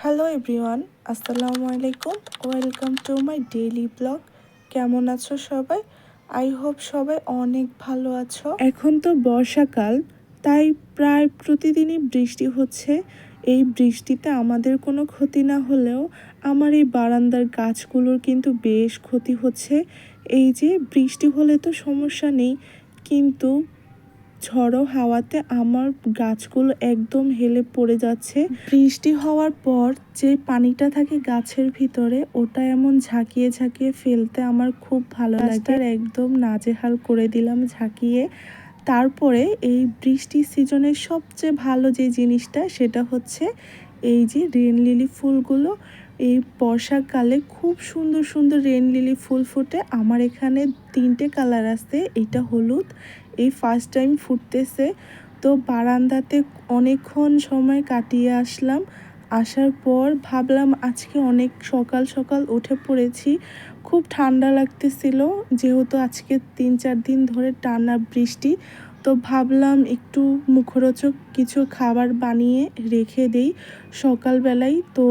Hello everyone, আসসালামু আলাইকুম। Welcome to my daily blog. কেমন আছো সবাই? আই হোপ সবাই অনেক ভালো আছো। এখন তো বর্ষাকাল, তাই প্রায় প্রতিদিনই বৃষ্টি হচ্ছে। এই বৃষ্টিতে আমাদের কোনো ক্ষতি না হলেও আমার এই বারান্দার গাছগুলোর কিন্তু বেশ ক্ষতি হচ্ছে। এই যে বৃষ্টি হলে তো সমস্যা নেই, কিন্তু ঝড়ো হাওয়াতে আমার গাছগুলো একদম হেলে পড়ে যাচ্ছে। বৃষ্টি হওয়ার পর যে পানিটা থাকে গাছের ভিতরে, ওটা এমন ঝাঁকিয়ে ঝাঁকিয়ে ফেলতে আমার খুব ভালো লাগে। একদম নাজেহাল করে দিলাম ঝাঁকিয়ে। তারপরে এই বৃষ্টির সিজনের সবচেয়ে ভালো যে জিনিসটা, সেটা হচ্ছে এই যে রেন লিলি ফুলগুলো। এই বর্ষাকালে খুব সুন্দর সুন্দর রেন লিলি ফুল ফোটে। আমার এখানে 3টে কালার আছে, এটা হলুদ, এই ফার্স্ট টাইম ফুটতেছে। তো বারান্দাতে অনেকক্ষণ সময় কাটিয়ে আসলাম। আসার পর ভাবলাম আজকে অনেক সকাল সকাল উঠে পড়েছি, খুব ঠান্ডা লাগতেছিল, যেহেতু আজকে 3-4 দিন ধরে টানা বৃষ্টি। তো ভাবলাম একটু মুখরোচক কিছু খাবার বানিয়ে রেখে দেই সকালবেলায়। তো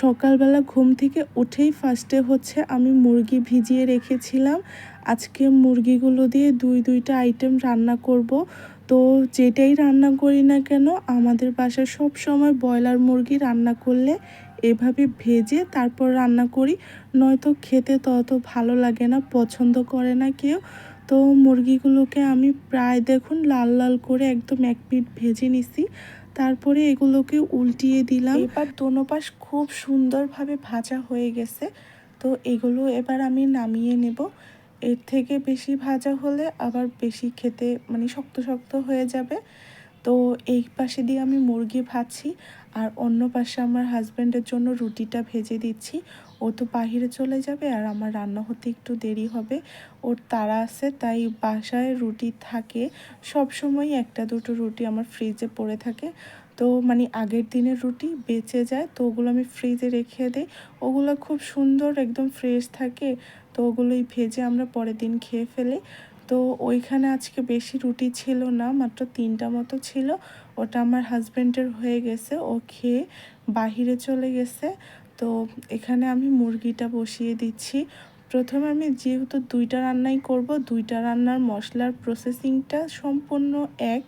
সকালবেলা ঘুম থেকে উঠেই ফার্স্টে হচ্ছে আমি মুরগি ভিজিয়ে রেখেছিলাম। আজকে মুরগিগুলো দিয়ে দুইটা আইটেম রান্না করব। তো যেটাই রান্না করি না কেন, আমাদের বাসায় সব সময় ব্রয়লার মুরগি রান্না করলে এভাবে ভেজে তারপর রান্না করি, নয়তো খেতে তত ভালো লাগে না, পছন্দ করে না কেউ। তো মুরগিগুলোকে আমি প্রায় দেখুন লাল লাল করে একদম এক পিঠ ভেজে নিছি। তারপরে এগুলোকে উল্টিয়ে দিলাম। এবার দোনো পাশ খুব সুন্দরভাবে ভাজা হয়ে গেছে। তো এগুলো এবার আমি নামিয়ে নেব। এর থেকে বেশি ভাজা হলে আবার বেশি খেতে মানে শক্ত শক্ত হয়ে যাবে। তো এই পাশে দিয়ে আমি মুরগি ভাজছি, আর অন্য পাশে আমার হাজব্যান্ডের জন্য রুটিটা ভেজে দিচ্ছি। ও তো বাহিরে চলে যাবে আর আমার রান্না হতে একটু দেরি হবে, ওর তাড়া আছে। তাই বাসায় রুটি থাকে সব সময়, একটা দুটো রুটি আমার ফ্রিজে পড়ে থাকে। তো মানে আগের দিনের রুটি বেঁচে যায়, তো ওগুলো আমি ফ্রিজে রেখে দিই। ওগুলো খুব সুন্দর একদম ফ্রেশ থাকে, তো ওগুলোই ভেজে আমরা পরের দিন খেয়ে ফেলি। তো ওইখানে আজকে বেশি রুটি ছিল না, মাত্র 3টা মতো ছিল। ওটা আমার হাজব্যান্ডের হয়ে গেছে, ও খেয়ে বাহিরে চলে গেছে। তো এখানে আমি মুরগিটা বসিয়ে দিচ্ছি। প্রথমে আমি যেহেতু 2টা রান্নাই করব, 2টা রান্নার মশলার প্রসেসিংটা সম্পূর্ণ এক।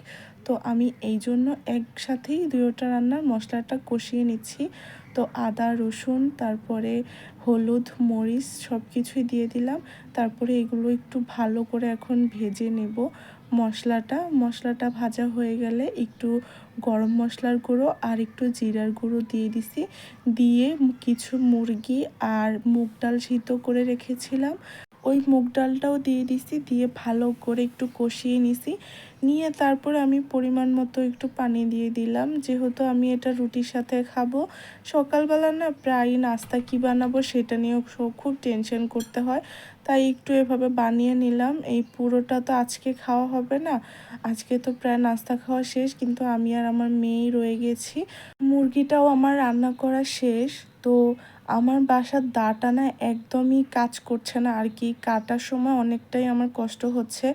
তো আমি এই জন্য একসাথেই 2টা রান্নার মশলাটা কষিয়ে নিচ্ছি। তো আদা রসুন, তারপরে হলুদ মরিচ সব কিছুই দিয়ে দিলাম। তারপরে এগুলো একটু ভালো করে এখন ভেজে নেব। মশলাটা ভাজা হয়ে গেলে একটু গরম মশলার গুঁড়ো আর একটু জিরার গুঁড়ো দিয়ে দিছি। দিয়ে কিছু মুরগি আর মুগ ডাল সিদ্ধ করে রেখেছিলাম, ওই মুগ ডালটাও দিয়ে দিছি। দিয়ে ভালো করে একটু কষিয়ে নিছি। নিয়ে তারপরে আমি পরিমাণ মতো একটু পানি দিয়ে দিলাম, যেহেতু আমি এটা রুটির সাথে খাবো। সকালবেলা না প্রায় নাস্তা কী বানাবো সেটা নিয়েও খুব টেনশন করতে হয়, তাই একটু এভাবে বানিয়ে নিলাম। এই পুরোটা তো আজকে খাওয়া হবে না, আজকে তো প্রায় নাস্তা খাওয়া শেষ, কিন্তু আমি আর আমার মেয়েই রয়ে গেছি। মুরগিটাও আমার রান্না করা শেষ। তো আমার বাসার দাটা না একদমই কাজ করছে না আর কি, কাটার সময় অনেকটাই আমার কষ্ট হচ্ছে।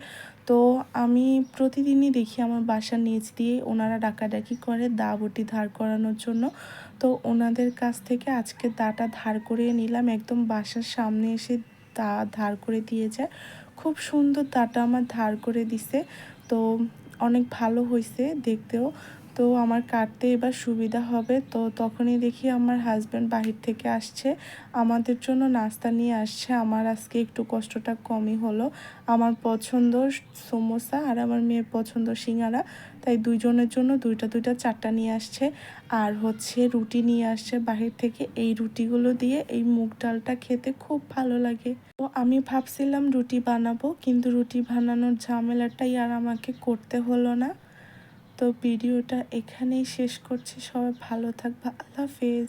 তো আমি প্রতিদিনই দেখি আমার বাসার নিচ দিয়ে ওনারা ডাকাডাকি করে দা বটি ধার করানোর জন্য। তো ওনাদের কাছ থেকে আজকে দাটা ধার করিয়ে নিলাম, একদম বাসার সামনে এসে দা ধার করে দিয়ে যায়। খুব সুন্দর দাটা আমার ধার করে দিছে, তো অনেক ভালো হয়েছে দেখতেও। তো আমার কাটতে এবার সুবিধা হবে। তো তখনই দেখি আমার হাজব্যান্ড বাহির থেকে আসছে, আমাদের জন্য নাস্তা নিয়ে আসছে। আমার আজকে একটু কষ্টটা কমই হলো। আমার পছন্দ সমোসা আর আমার মেয়ের পছন্দ সিঙ্গারা, তাই দুইজনের জন্য দুইটা 4টা নিয়ে আসছে। আর হচ্ছে রুটি নিয়ে আসছে বাহির থেকে। এই রুটিগুলো দিয়ে এই মুগ ডালটা খেতে খুব ভালো লাগে। তো আমি ভাবছিলাম রুটি বানাবো, কিন্তু রুটি বানানোর ঝামেলাটাই আর আমাকে করতে হলো না। তো ভিডিওটা এখানেই শেষ করছি। সবাই ভালো থাকবা, আল্লাহ হাফেজ।